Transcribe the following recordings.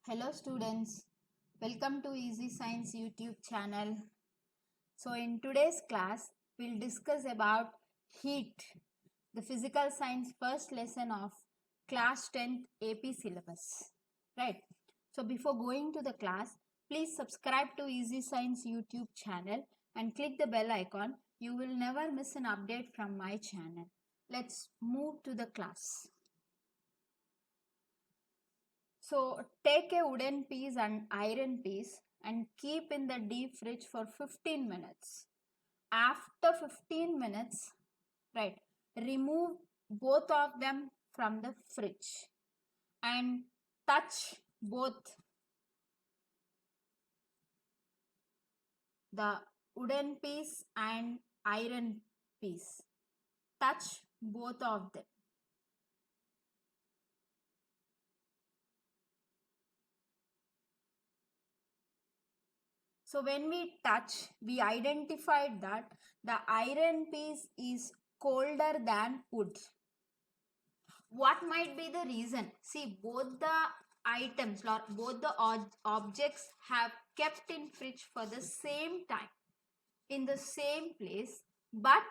Hello students, welcome to Easy Science YouTube channel. So in today's class, we'll discuss about heat, the physical science first lesson of class 10th AP syllabus. Right. So before going to the class, please subscribe to Easy Science YouTube channel and click the bell icon. You will never miss an update from my channel. Let's move to the class. So take a wooden piece and iron piece and keep in the deep fridge for 15 minutes. After 15 minutes, right, remove both of them from the fridge and touch both the wooden piece and iron piece. Touch both of them. So when we touch, we identified that the iron piece is colder than wood. What might be the reason? See, both the items or both the objects have kept in fridge for the same time in the same place, but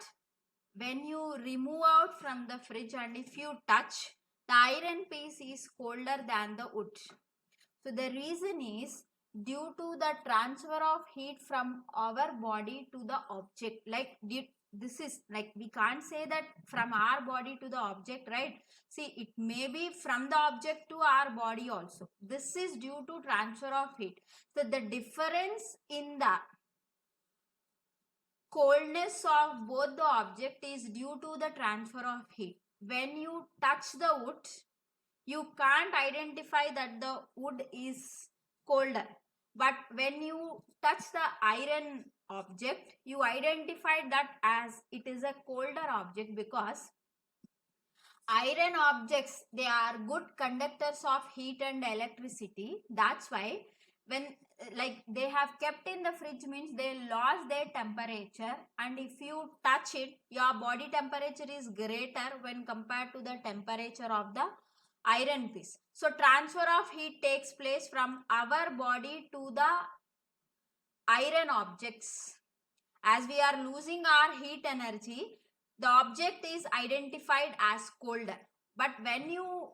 when you remove out from the fridge and if you touch, the iron piece is colder than the wood. So the reason is due to the transfer of heat from our body to the object. This is like we can't say that from our body to the object, right? See, it may be from the object to our body also. This is due to transfer of heat. So the difference in the coldness of both the object is due to the transfer of heat. When you touch the wood, you can't identify that the wood is colder, but when you touch the iron object, you identify that as it is a colder object, because iron objects, they are good conductors of heat and electricity. That's why when they have kept in the fridge means they lost their temperature, and if you touch it, your body temperature is greater when compared to the temperature of the iron piece. So transfer of heat takes place from our body to the iron objects. As we are losing our heat energy, the object is identified as colder. But when you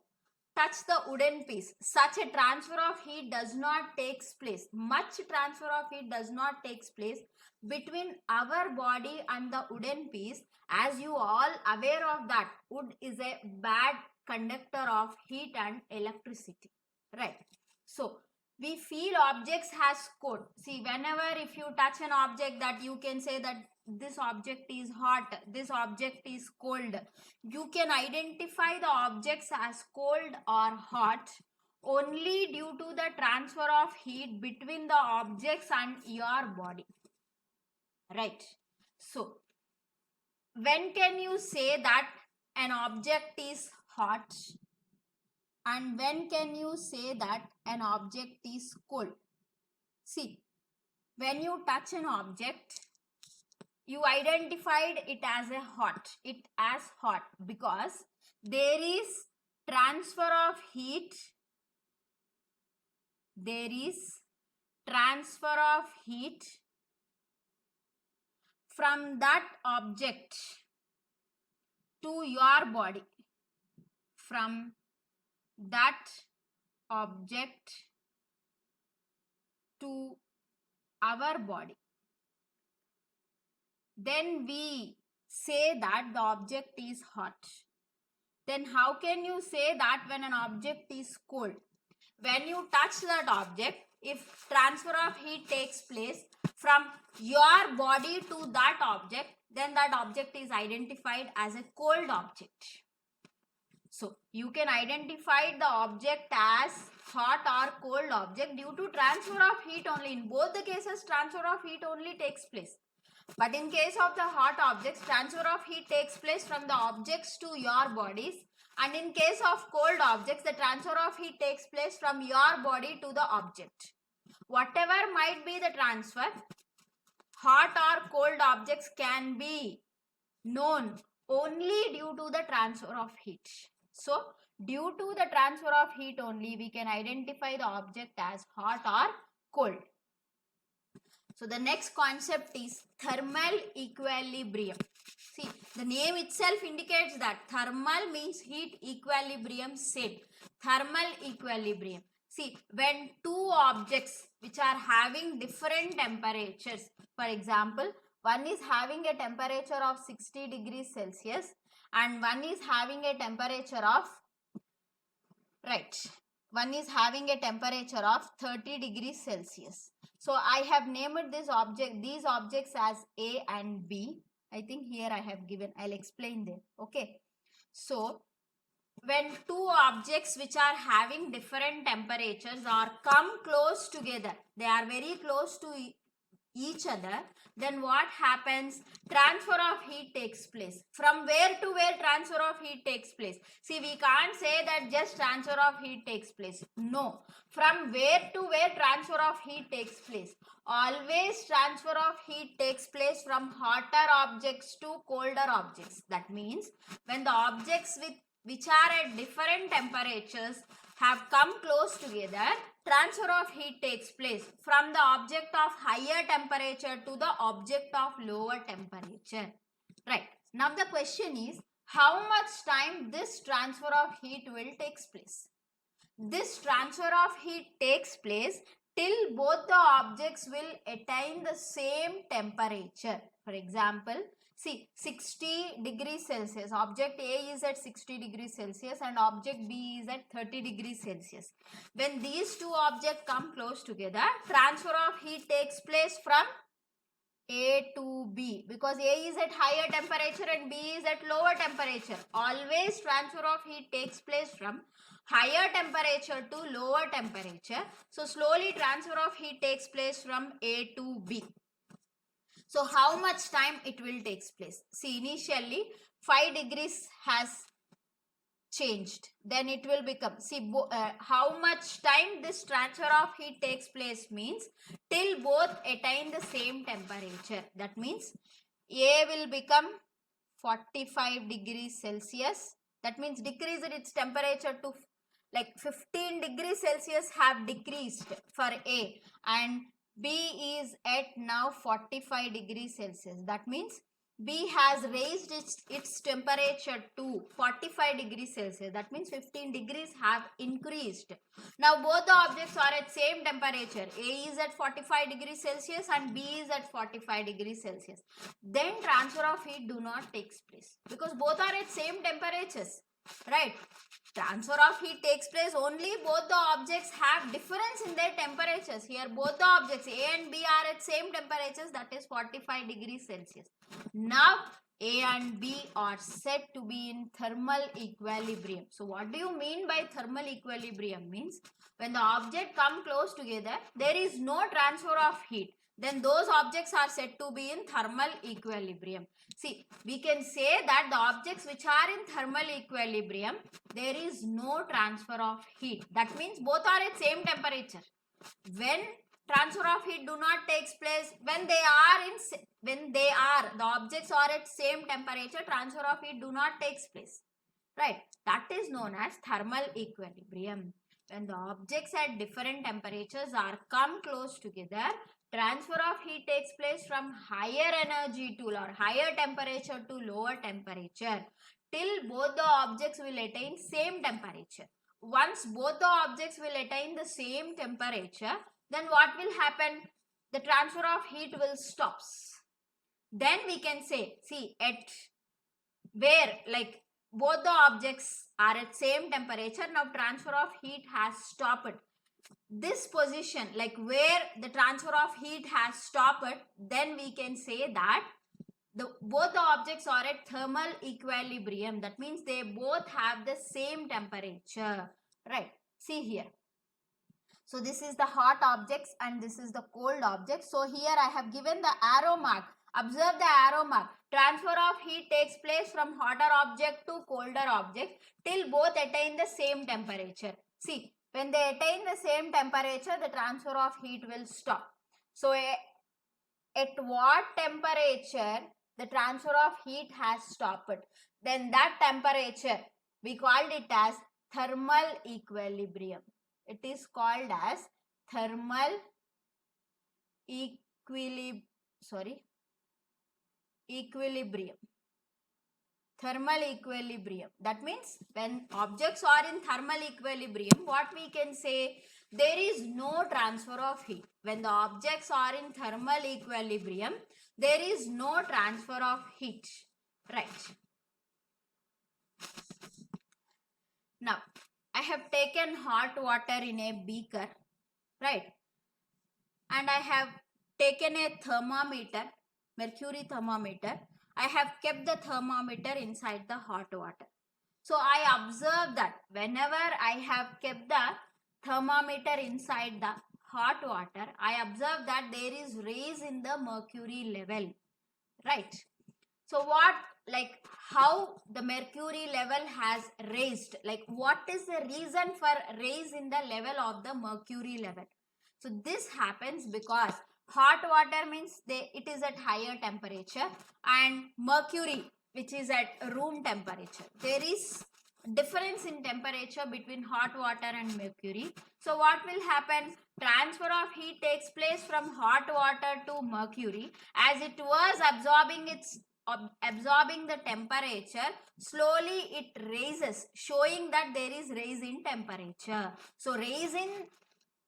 touch the wooden piece, such a transfer of heat does not take place. Much transfer of heat does not take place between our body and the wooden piece. As you all aware of that, wood is a bad conductor of heat and electricity, right? So we feel objects has code. See, whenever if you touch an object, that you can say that this object is hot, this object is cold. You can identify the objects as cold or hot only due to the transfer of heat between the objects and your body, right? So when can you say that an object is hot, and when can you say that an object is cold? See, when you touch an object, you identified it as hot because there is transfer of heat. There is transfer of heat from that object to your body. From that object to our body. Then we say that the object is hot. Then how can you say that when an object is cold? When you touch that object, if transfer of heat takes place from your body to that object, then that object is identified as a cold object. So you can identify the object as hot or cold object due to transfer of heat only. In both the cases, transfer of heat only takes place. But in case of the hot objects, transfer of heat takes place from the objects to your bodies. And in case of cold objects, the transfer of heat takes place from your body to the object. Whatever might be the transfer, hot or cold objects can be known only due to the transfer of heat. So due to the transfer of heat only, we can identify the object as hot or cold. So the next concept is thermal equilibrium. See, the name itself indicates that thermal means heat, equilibrium state. Thermal equilibrium. See, when two objects which are having different temperatures, for example, one is having a temperature of 60 degrees Celsius and one is having a temperature of, right, one is having a temperature of 30 degrees Celsius. So I have named these objects as A and B. I think here I have given, I'll explain them. Okay. So when two objects which are having different temperatures are come close together, they are very close to each other, then what happens? Transfer of heat takes place. From where to where transfer of heat takes place? See, we can't say that just transfer of heat takes place. No. From where to where transfer of heat takes place? Always transfer of heat takes place from hotter objects to colder objects. That means when the objects which are at different temperatures have come close together, transfer of heat takes place from the object of higher temperature to the object of lower temperature. Right. Now the question is, how much time this transfer of heat will take place? This transfer of heat takes place till both the objects will attain the same temperature. For example, see, 60 degrees Celsius. Object A is at 60 degrees Celsius and object B is at 30 degrees Celsius. When these two objects come close together, transfer of heat takes place from A to B, because A is at higher temperature and B is at lower temperature. Always transfer of heat takes place from higher temperature to lower temperature. So slowly transfer of heat takes place from A to B. So how much time it will take place? See, initially 5 degrees has changed, then it will become, see, how much time this transfer of heat takes place means till both attain the same temperature. That means A will become 45 degrees Celsius. That means decrease its temperature to like 15 degrees Celsius have decreased for A, and B is at now 45 degrees Celsius. That means B has raised its temperature to 45 degrees Celsius. That means 15 degrees have increased. Now both the objects are at same temperature. A is at 45 degrees Celsius and B is at 45 degrees Celsius. Then transfer of heat do not take place because both are at same temperatures. Right? Transfer of heat takes place only both the objects have difference in their temperatures. Here both the objects A and B are at same temperatures, that is 45 degrees Celsius. Now A and B are said to be in thermal equilibrium. So what do you mean by thermal equilibrium? Means when the object come close together, there is no transfer of heat. Then those objects are said to be in thermal equilibrium. See, we can say that the objects which are in thermal equilibrium, there is no transfer of heat. That means both are at same temperature. When transfer of heat do not takes place, when the objects are at same temperature, transfer of heat do not takes place. Right? That is known as thermal equilibrium. When the objects at different temperatures are come close together, transfer of heat takes place from higher energy to or higher temperature to lower temperature till both the objects will attain same temperature. Once both the objects will attain the same temperature, then what will happen? The transfer of heat will stop. Then we can say, see, at where like both the objects are at same temperature, now transfer of heat has stopped. This position, like where the transfer of heat has stopped, then we can say that both the objects are at thermal equilibrium. That means they both have the same temperature. Right? See here. So this is the hot objects and this is the cold objects. So here I have given the arrow mark. Observe the arrow mark. Transfer of heat takes place from hotter object to colder object till both attain the same temperature. See, when they attain the same temperature, the transfer of heat will stop. So at what temperature the transfer of heat has stopped? Then that temperature, We called it as thermal equilibrium. It is called as thermal equilibrium. Thermal equilibrium. That means when objects are in thermal equilibrium, what we can say, there is no transfer of heat. When the objects are in thermal equilibrium, there is no transfer of heat. Right. Now, I have taken hot water in a beaker, right? And I have taken a thermometer, mercury thermometer. I have kept the thermometer inside the hot water. So I observe that whenever I have kept the thermometer inside the hot water, I observe that there is raise in the mercury level, right? So what, like how the mercury level has raised, like what is the reason for raise in the level of the mercury level? So this happens because hot water means it is at higher temperature, and mercury, which is at room temperature, there is difference in temperature between hot water and mercury. So what will happen? Transfer of heat takes place from hot water to mercury. As it was absorbing the temperature, slowly it raises, showing that there is raise in temperature. So raise in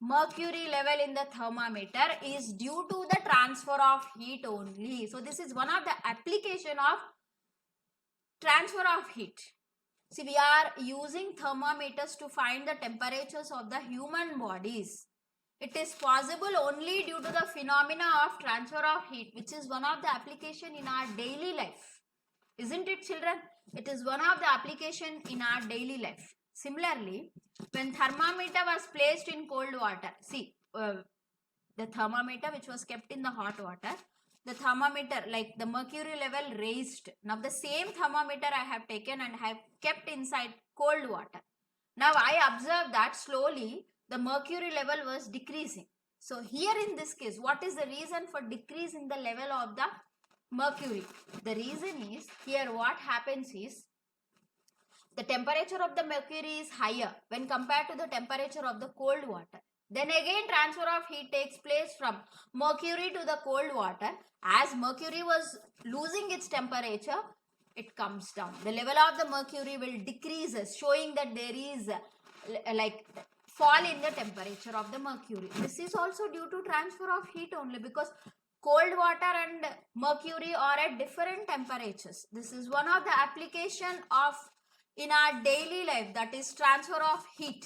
mercury level in the thermometer is due to the transfer of heat only. So this is one of the application of transfer of heat. See, we are using thermometers to find the temperatures of the human bodies. It is possible only due to the phenomena of transfer of heat, which is one of the application in our daily life. Isn't it, children? It is one of the application in our daily life. Similarly, when thermometer was placed in cold water, see, the thermometer which was kept in the hot water, the thermometer, like the mercury level raised. Now the same thermometer I have taken and have kept inside cold water. Now I observe that slowly the mercury level was decreasing. So here in this case, what is the reason for decrease in the level of the mercury? The reason is, here what happens is, the temperature of the mercury is higher when compared to the temperature of the cold water. Then again transfer of heat takes place from mercury to the cold water. As mercury was losing its temperature, it comes down. The level of the mercury will decreases, showing that there is like fall in the temperature of the mercury. This is also due to transfer of heat only, because cold water and mercury are at different temperatures. This is one of the application of in our daily life, that is transfer of heat,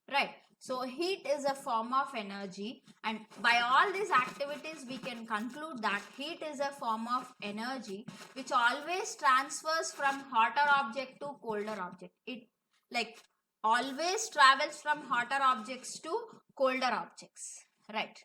right? So heat is a form of energy, and by all these activities we can conclude that heat is a form of energy which always transfers from hotter object to colder object. It like always travels from hotter objects to colder objects, right?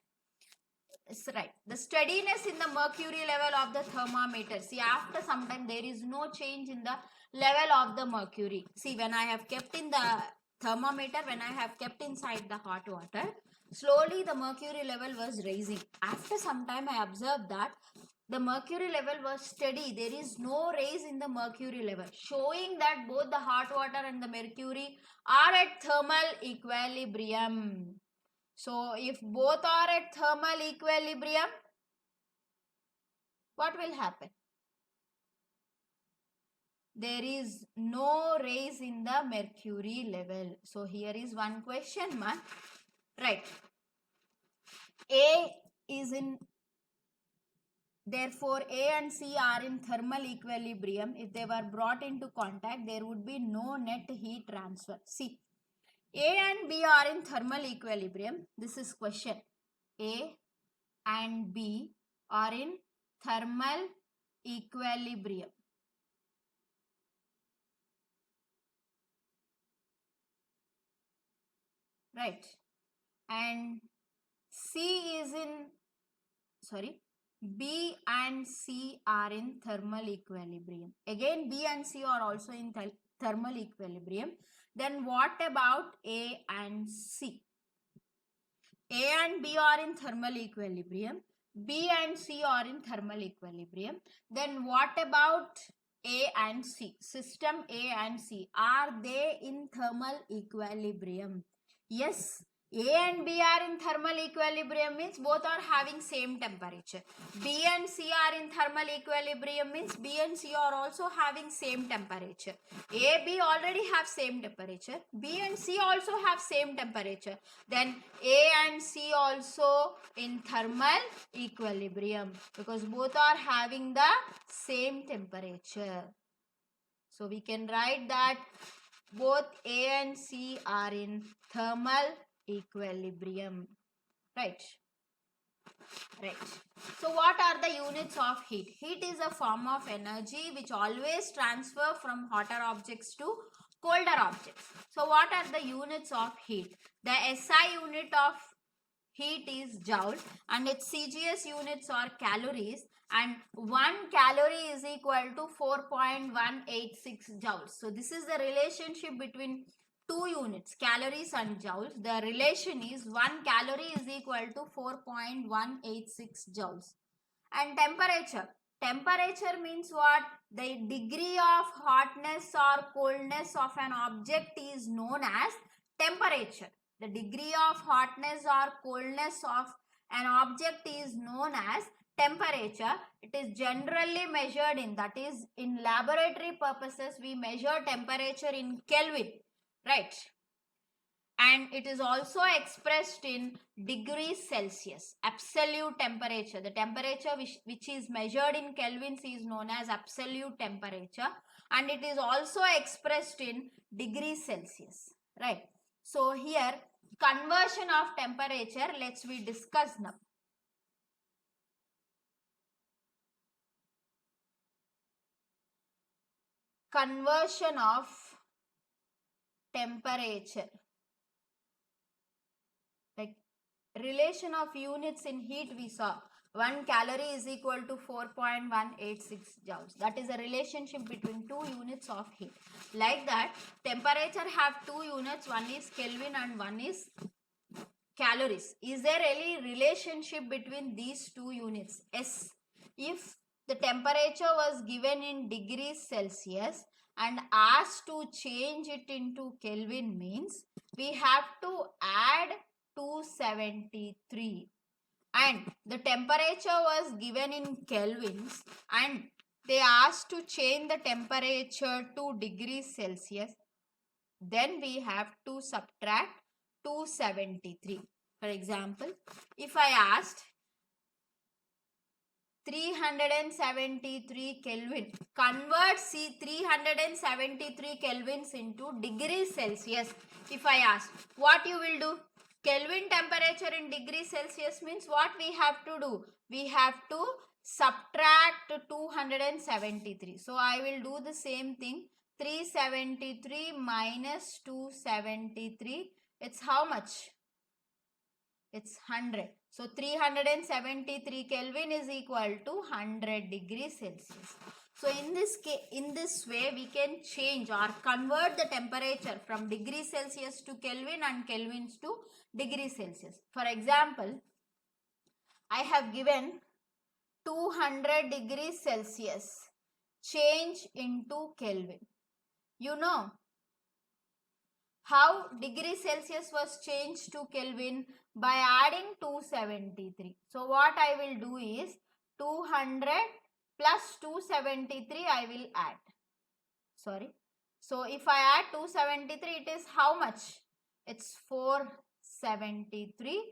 It's right. The steadiness in the mercury level of the thermometer. See, after some time there is no change in the level of the mercury. See, when I have kept in the thermometer, when I have kept inside the hot water, slowly the mercury level was rising. After some time I observed that the mercury level was steady. There is no raise in the mercury level, showing that both the hot water and the mercury are at thermal equilibrium. So if both are at thermal equilibrium, what will happen? There is no raise in the mercury level. So here is one question mark. Right. A is in, therefore A and C are in thermal equilibrium. If they were brought into contact, there would be no net heat transfer. See, A and B are in thermal equilibrium. This is question. A and B are in thermal equilibrium. Right. And C is in, B and C are in thermal equilibrium. Again, B and C are also in thermal equilibrium. Then what about A and C? A and B are in thermal equilibrium. B and C are in thermal equilibrium. Then what about A and C, system A and C, are they in thermal equilibrium? Yes, A and B are in thermal equilibrium means both are having same temperature. B and C are in thermal equilibrium means B and C are also having same temperature. A, B already have same temperature. B and C also have same temperature. Then A and C also in thermal equilibrium because both are having the same temperature. So we can write that both A and C are in thermal equilibrium. Right. So what are the units of heat? Heat is a form of energy which always transfer from hotter objects to colder objects. So what are the units of heat? The SI unit of heat is joule and its CGS units are calories, and 1 calorie is equal to 4.186 joules. So this is the relationship between two units, calories and joules. The relation is 1 calorie is equal to 4.186 joules. And temperature. Temperature means what? The degree of hotness or coldness of an object is known as temperature. The degree of hotness or coldness of an object is known as temperature. It is generally measured in, that is, in laboratory purposes we measure temperature in Kelvin, right? And it is also expressed in degrees Celsius, absolute temperature. The temperature which is measured in kelvins is known as absolute temperature, and it is also expressed in degrees Celsius, right? So here conversion of temperature, let's we discuss now. Conversion of temperature, like relation of units in heat we saw. 1 calorie is equal to 4.186 joules. That is a relationship between two units of heat. Like that, temperature have two units. One is Kelvin and one is calories. Is there any relationship between these two units? Yes. If the temperature was given in degrees Celsius and asked to change it into Kelvin means we have to add 273, and the temperature was given in kelvins and they asked to change the temperature to degrees Celsius, then we have to subtract 273. For example, if I asked 373 Kelvin, convert 373 kelvins into degrees Celsius. If I ask, what you will do? Kelvin temperature in degrees Celsius means what we have to do? We have to subtract 273. So I will do the same thing. 373 minus 273. It's how much? It's 100. So 373 Kelvin is equal to 100 degrees Celsius. So in this way we can change or convert the temperature from degrees Celsius to Kelvin and kelvins to degrees Celsius. For example, I have given 200 degrees Celsius. Change into Kelvin. You know how degree Celsius was changed to Kelvin? By adding 273. So what I will do is 200 plus 273 I will add. Sorry. So if I add 273, it is how much? It's 473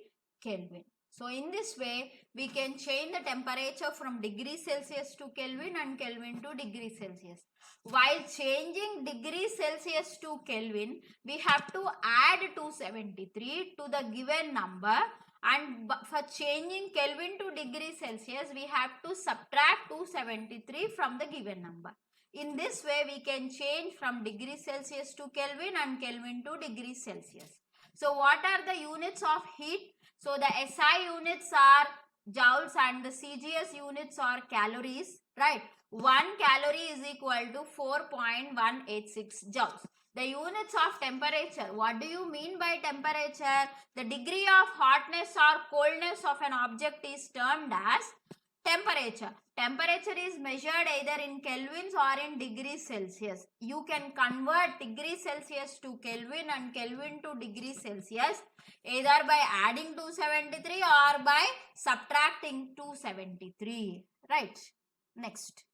Kelvin. So in this way, we can change the temperature from degrees Celsius to Kelvin and Kelvin to degrees Celsius. While changing degrees Celsius to Kelvin, we have to add 273 to the given number, and for changing Kelvin to degrees Celsius, we have to subtract 273 from the given number. In this way, we can change from degrees Celsius to Kelvin and Kelvin to degrees Celsius. So what are the units of heat? So the SI units are joules and the CGS units are calories, right? 1 calorie is equal to 4.186 joules. The units of temperature. What do you mean by temperature? The degree of hotness or coldness of an object is termed as Temperature. Temperature is measured either in kelvins or in degrees Celsius. You can convert degrees Celsius to Kelvin and Kelvin to degrees Celsius either by adding 273 or by subtracting 273. Right. Next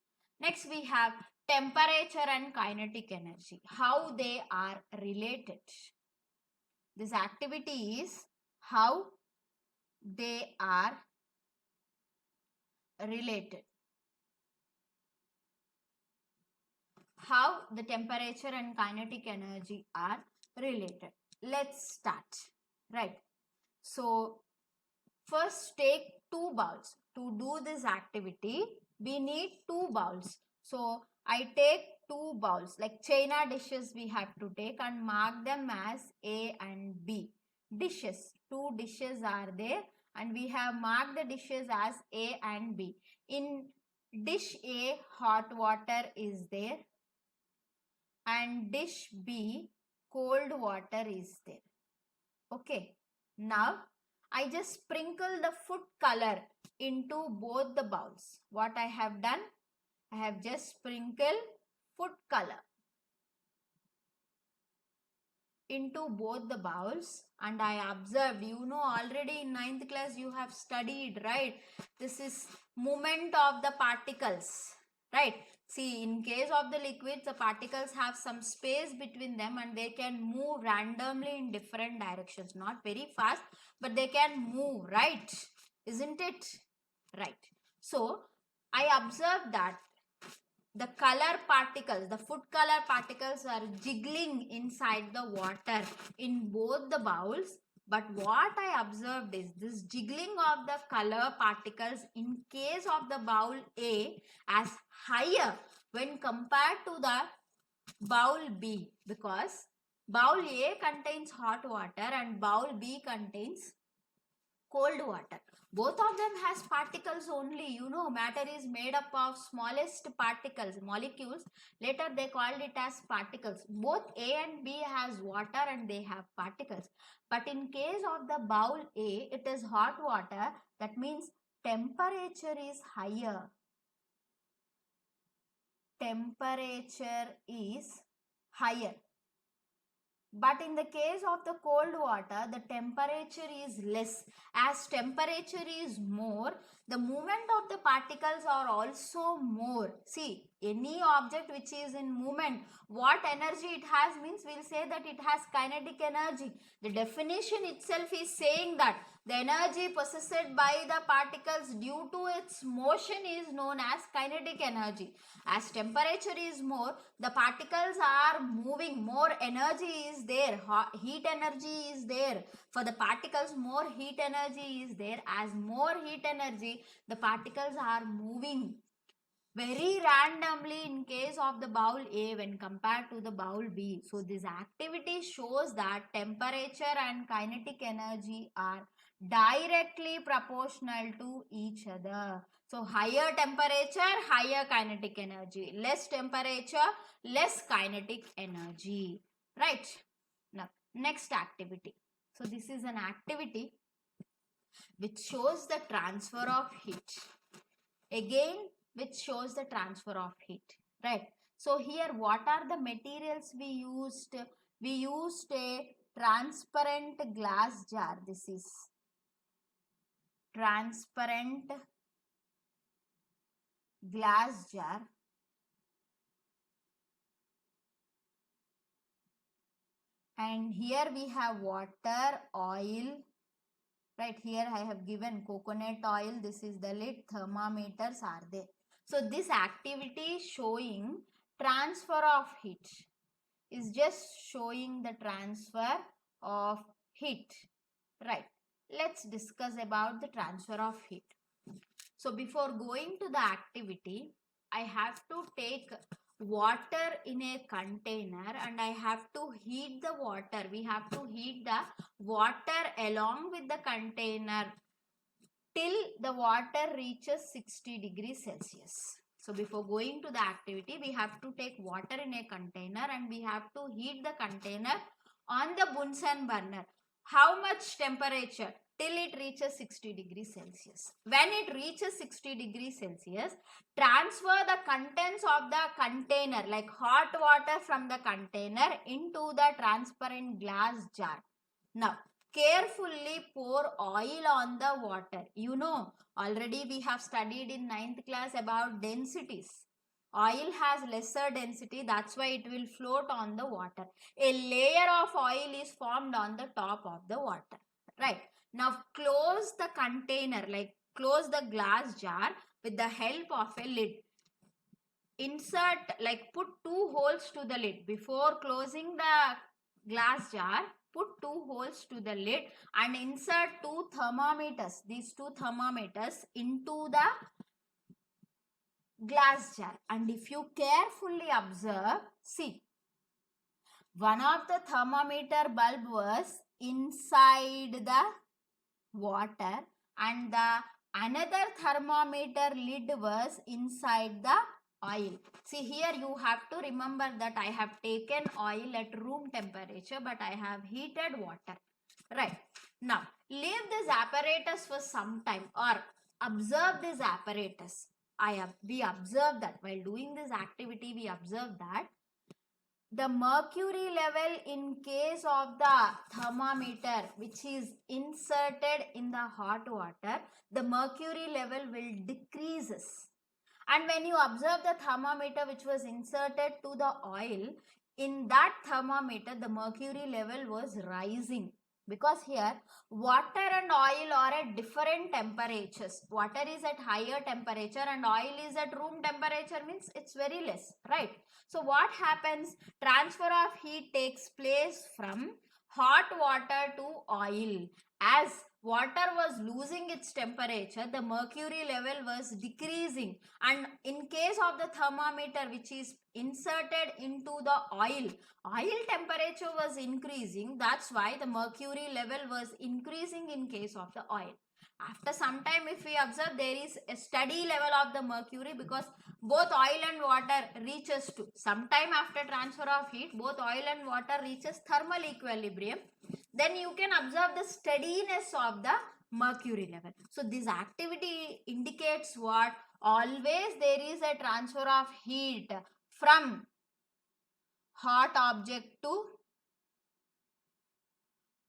we have temperature and kinetic energy. How they are related. This activity is how they are related. How the temperature and kinetic energy are related. Let's start. Right. So first take two bowls. To do this activity, we need two bowls. So I take two bowls, like china dishes we have to take, and mark them as A and B. Dishes. Two dishes are there and we have marked the dishes as A and B. In dish A, hot water is there and dish B, cold water is there. Okay. Now I just sprinkle the food color into both the bowls. What I have done? I have just sprinkled food color into both the bowls, and I observed, you know, already in 9th class you have studied, right? This is movement of the particles, right? See, in case of the liquids, the particles have some space between them and they can move randomly in different directions. Not very fast, but they can move, right? Isn't it? Right. So, I observed that the color particles, the food color particles are jiggling inside the water in both the bowls. But what I observed is this jiggling of the color particles in case of the bowl A as higher when compared to the bowl B, because bowl A contains hot water and bowl B contains cold water. Both of them has particles only. You know, matter is made up of smallest particles, molecules. Later they called it as particles. Both A and B has water and they have particles. But in case of the bowl A, it is hot water. That means temperature is higher. Temperature is higher. But in the case of the cold water, the temperature is less. As temperature is more, the movement of the particles are also more. See, any object which is in movement, what energy it has means we'll say that it has kinetic energy. The definition itself is saying that the energy possessed by the particles due to its motion is known as kinetic energy. As temperature is more, the particles are moving, more energy is there, heat energy is there. For the particles, more heat energy is there. As more heat energy, the particles are moving very randomly in case of the bowl A when compared to the bowl B. So this activity shows that temperature and kinetic energy are directly proportional to each other. So higher temperature, higher kinetic energy. Less temperature, less kinetic energy. Right? Now, next activity. So this is an activity which shows the transfer of heat. Again, which shows the transfer of heat, right? So here, what are the materials we used? We used a transparent glass jar. This is transparent glass jar. And here we have water, oil, right? Here I have given coconut oil. This is the lid. Thermometers are there. So this activity showing transfer of heat is just showing the transfer of heat, right? Let's discuss about the transfer of heat. So before going to the activity, I have to take water in a container and I have to heat the water. We have to heat the water along with the container till the water reaches 60 degrees Celsius. So before going to the activity, we have to take water in a container and we have to heat the container on the Bunsen burner. how much temperature? Till it reaches 60 degrees Celsius. When it reaches 60 degrees Celsius, transfer the contents of the container, like hot water from the container, into the transparent glass jar. Now, carefully pour oil on the water. You know, already we have studied in 9th class about densities. Oil has lesser density, that's why it will float on the water. A layer of oil is formed on the top of the water. Right. Now close the container, like close the glass jar with the help of a lid. Insert, like put 2 holes to the lid. Before closing the glass jar, put 2 holes to the lid and insert 2 thermometers. These 2 thermometers into the glass jar, and if you carefully observe, see, one of the thermometer bulb was inside the water and the another thermometer lid was inside the oil. See, here you have to remember that I have taken oil at room temperature, but I have heated water. Right. Now, leave this apparatus for some time or observe this apparatus. We observe that while doing this activity, we observe that the mercury level in case of the thermometer which is inserted in the hot water, the mercury level will decreases. And when you observe the thermometer which was inserted to the oil, in that thermometer the mercury level was rising. Because here water and oil are at different temperatures. Water is at higher temperature and oil is at room temperature, means it's very less, right? So what happens? Transfer of heat takes place from hot water to oil. As water was losing its temperature, the mercury level was decreasing, and in case of the thermometer which is inserted into the oil temperature was increasing. That's why the mercury level was increasing in case of the oil. After some time, if we observe, there is a steady level of the mercury because both oil and water reaches to, sometime after transfer of heat, both oil and water reaches thermal equilibrium. Then you can observe the steadiness of the mercury level. So this activity indicates what? Always there is a transfer of heat from hot object to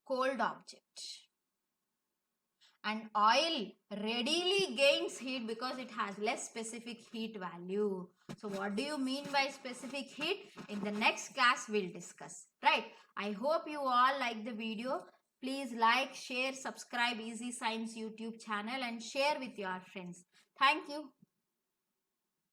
cold object. And oil readily gains heat because it has less specific heat value. So what do you mean by specific heat? In the next class we'll discuss. Right. I hope you all like the video. Please like, share, subscribe Easy Science YouTube channel and share with your friends. Thank you.